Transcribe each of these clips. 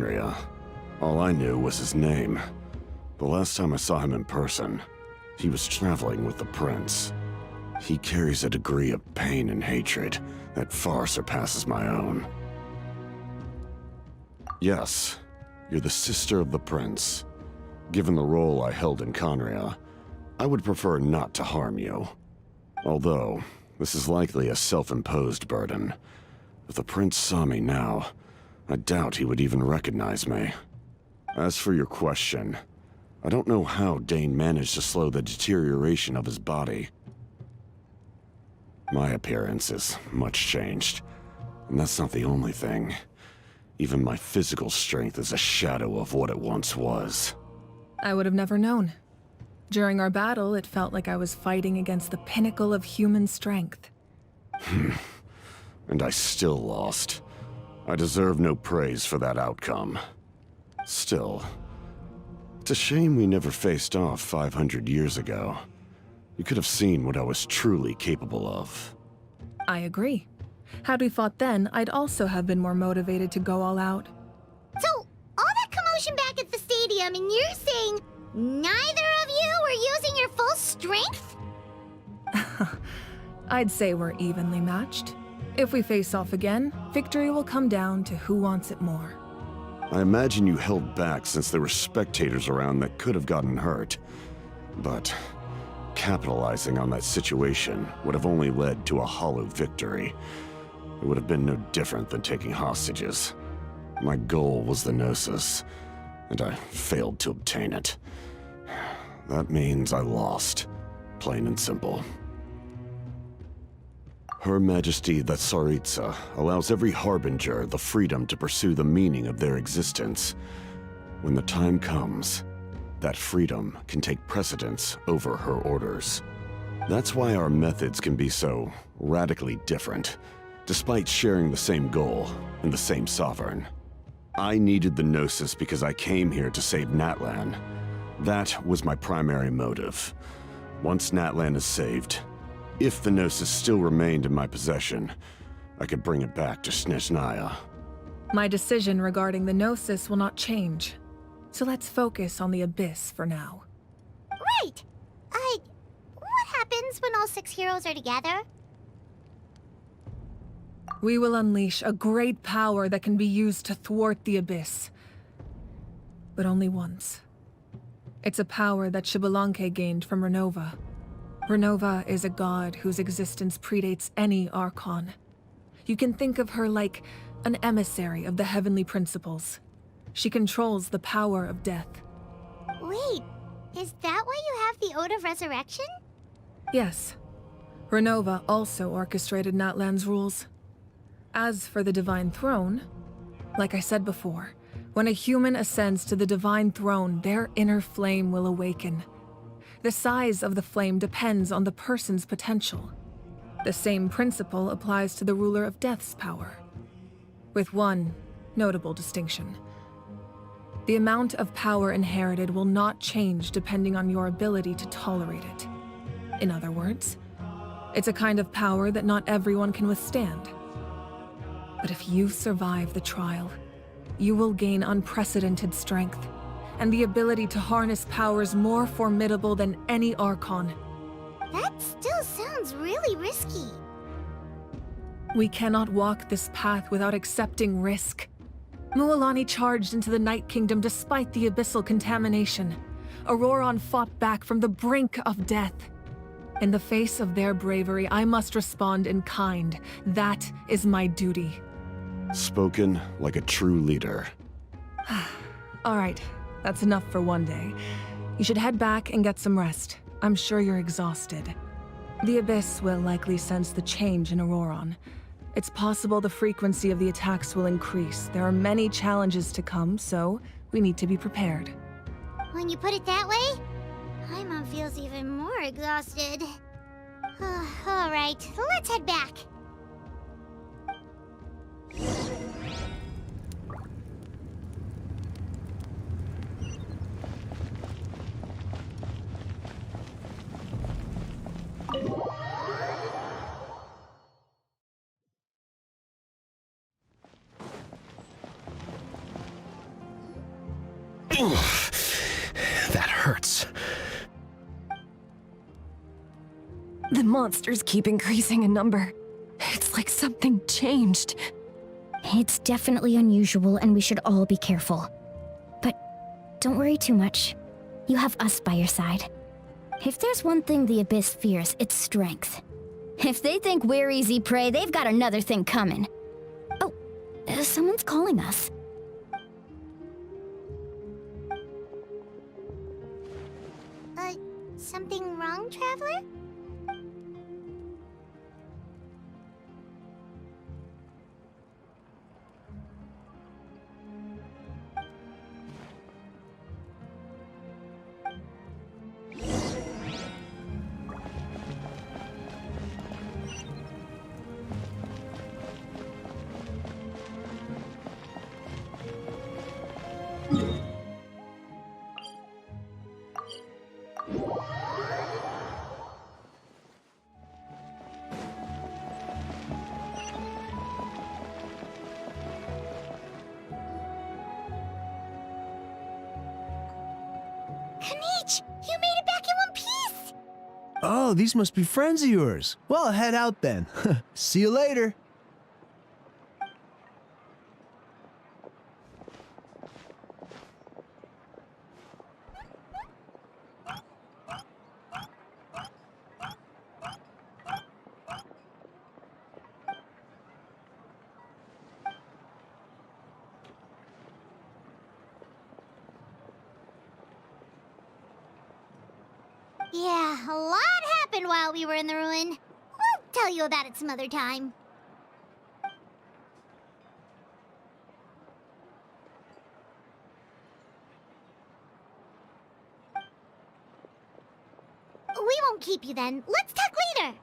Area. All I knew was his name. The last time I saw him in person, he was traveling with the prince. He carries a degree of pain and hatred that far surpasses my own. Yes, you're the sister of the prince. Given the role I held in Conria, I would prefer not to harm you. Although, this is likely a self-imposed burden. If the prince saw me now, I doubt he would even recognize me. As for your question, I don't know how Dane managed to slow the deterioration of his body. My appearance is much changed, and that's not the only thing. Even my physical strength is a shadow of what it once was. I would have never known. During our battle, it felt like I was fighting against the pinnacle of human strength. And I still lost. I deserve no praise for that outcome. Still, it's a shame we never faced off 500 years ago. You could have seen what I was truly capable of. I agree. Had we fought then, I'd also have been more motivated to go all out. So, all that commotion back at the stadium, and you're saying neither of you were using your full strength? I'd say we're evenly matched. If we face off again, victory will come down to who wants it more. I imagine you held back since there were spectators around that could have gotten hurt. But capitalizing on that situation would have only led to a hollow victory. It would have been no different than taking hostages. My goal was the Gnosis, and I failed to obtain it. That means I lost, plain and simple. Her Majesty the Tsaritsa allows every Harbinger the freedom to pursue the meaning of their existence. When the time comes, that freedom can take precedence over her orders. That's why our methods can be so radically different, despite sharing the same goal and the same sovereign. I needed the Gnosis because I came here to save Natlan. That was my primary motive. Once Natlan is saved, if the Gnosis still remained in my possession, I could bring it back to Snezhnaya. My decision regarding the Gnosis will not change. So let's focus on the Abyss for now. Right! What happens when all 6 heroes are together? We will unleash a great power that can be used to thwart the Abyss. But only once. It's a power that Xbalanque gained from Renova. Renova is a god whose existence predates any Archon. You can think of her like an emissary of the heavenly principles. She controls the power of death. Wait, is that why you have the Ode of Resurrection? Yes. Renova also orchestrated Natlan's rules. As for the Divine Throne, like I said before, when a human ascends to the Divine Throne, their inner flame will awaken. The size of the flame depends on the person's potential. The same principle applies to the ruler of Death's power, with one notable distinction. The amount of power inherited will not change depending on your ability to tolerate it. In other words, it's a kind of power that not everyone can withstand. But if you survive the trial, you will gain unprecedented strength, and the ability to harness powers more formidable than any Archon. That still sounds really risky. We cannot walk this path without accepting risk. Mualani charged into the Night Kingdom despite the abyssal contamination. Auroron fought back from the brink of death. In the face of their bravery, I must respond in kind. That is my duty. Spoken like a true leader. All right. That's enough for one day. You should head back and get some rest. I'm sure you're exhausted. The Abyss will likely sense the change in Auroron. It's possible the frequency of the attacks will increase. There are many challenges to come, so we need to be prepared. When you put it that way, Paimon feels even more exhausted. All right, let's head back. That hurts. The monsters keep increasing in number. It's like something changed. It's definitely unusual and we should all be careful. But don't worry too much. You have us by your side. If there's one thing the Abyss fears, it's strength. If they think we're easy prey, they've got another thing coming. Oh, someone's calling us. Something wrong, Traveler? You made it back in one piece! Oh, these must be friends of yours. Well, head out then. See you later. Yeah, a lot happened while we were in the ruin. We'll tell you about it some other time. We won't keep you then. Let's talk later.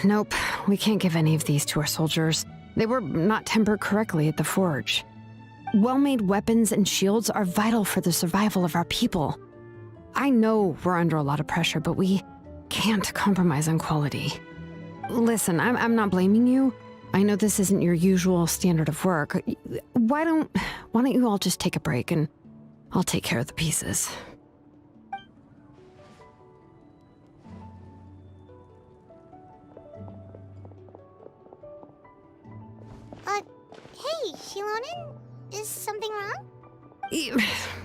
Nope. We can't give any of these to our soldiers. They were not tempered correctly at the forge. Well-made weapons and shields are vital for the survival of our people. I know we're under a lot of pressure, but we can't compromise on quality. Listen, I'm not blaming you. I know this isn't your usual standard of work. Why don't you all just take a break and I'll take care of the pieces. Hey, Shilonin? Is something wrong?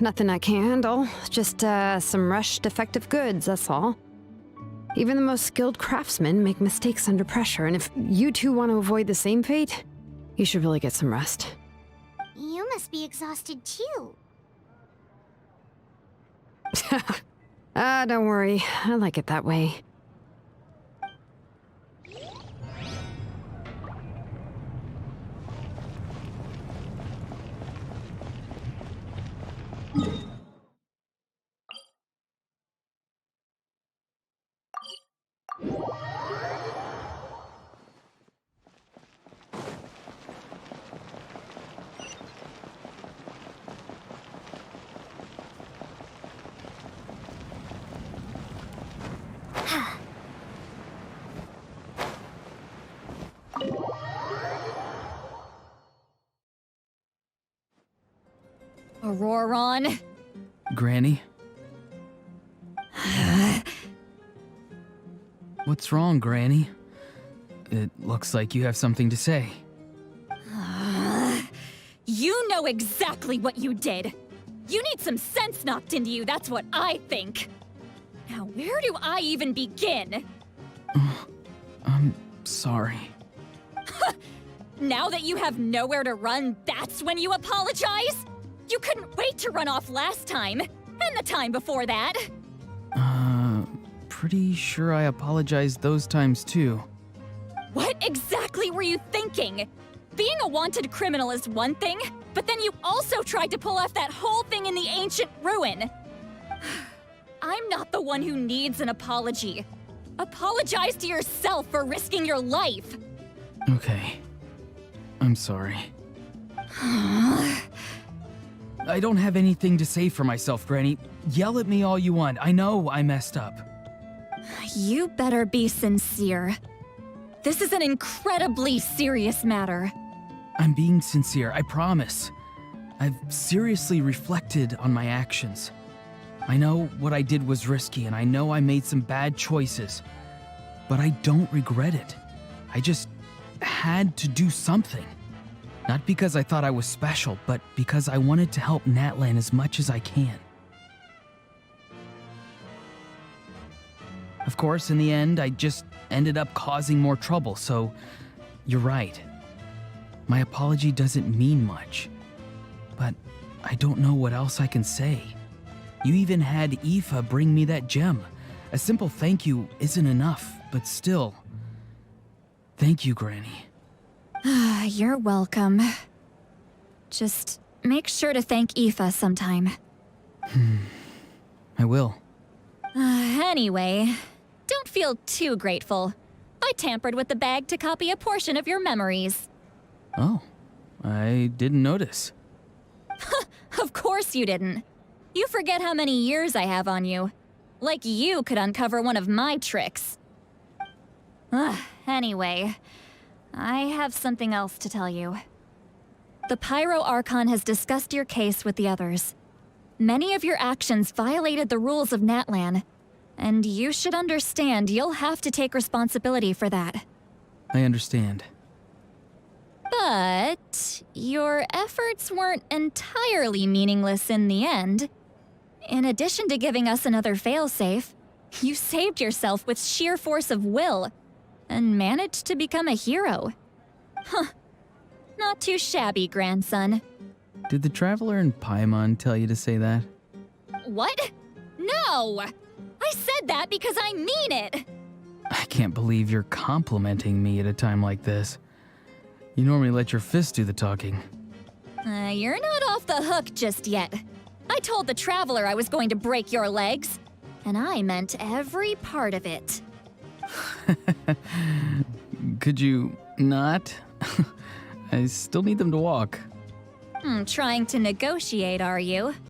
Nothing I can handle. Just, some rushed defective goods, that's all. Even the most skilled craftsmen make mistakes under pressure, and if you two want to avoid the same fate, you should really get some rest. You must be exhausted too. Don't worry. I like it that way. Auroron? Granny? What's wrong, Granny? It looks like you have something to say. You You know exactly what you did. You need some sense knocked into you, that's what I think. Now, where do I even begin? I'm sorry. Now that you have nowhere to run, that's when you apologize? You couldn't wait to run off last time, and the time before that. Pretty sure I apologized those times too. What exactly were you thinking? Being a wanted criminal is one thing, but then you also tried to pull off that whole thing in the ancient ruin. I'm not the one who needs an apology. Apologize to yourself for risking your life. Okay. I'm sorry. I don't have anything to say for myself, Granny. Yell at me all you want. I know I messed up. You better be sincere. This is an incredibly serious matter. I'm being sincere, I promise. I've seriously reflected on my actions. I know what I did was risky, and I know I made some bad choices. But I don't regret it. I just had to do something. Not because I thought I was special, but because I wanted to help Natlan as much as I can. Of course, in the end, I just ended up causing more trouble, so you're right. My apology doesn't mean much, but I don't know what else I can say. You even had Aoife bring me that gem. A simple thank you isn't enough, but still. Thank you, Granny. You're welcome. Just make sure to thank Aoife sometime. I will. Anyway, don't feel too grateful. I tampered with the bag to copy a portion of your memories. Oh, I didn't notice. Of course you didn't. You forget how many years I have on you. Like you could uncover one of my tricks. Anyway, I have something else to tell you. The Pyro Archon has discussed your case with the others. Many of your actions violated the rules of Natlan, and you should understand you'll have to take responsibility for that. I understand. But your efforts weren't entirely meaningless in the end. In addition to giving us another failsafe, you saved yourself with sheer force of will and managed to become a hero. Huh. Not too shabby, grandson. Did the Traveler in Paimon tell you to say that? What? No! I said that because I mean it! I can't believe you're complimenting me at a time like this. You normally let your fist do the talking. You're not off the hook just yet. I told the Traveler I was going to break your legs, and I meant every part of it. Could you not? I still need them to walk. Trying to negotiate, are you?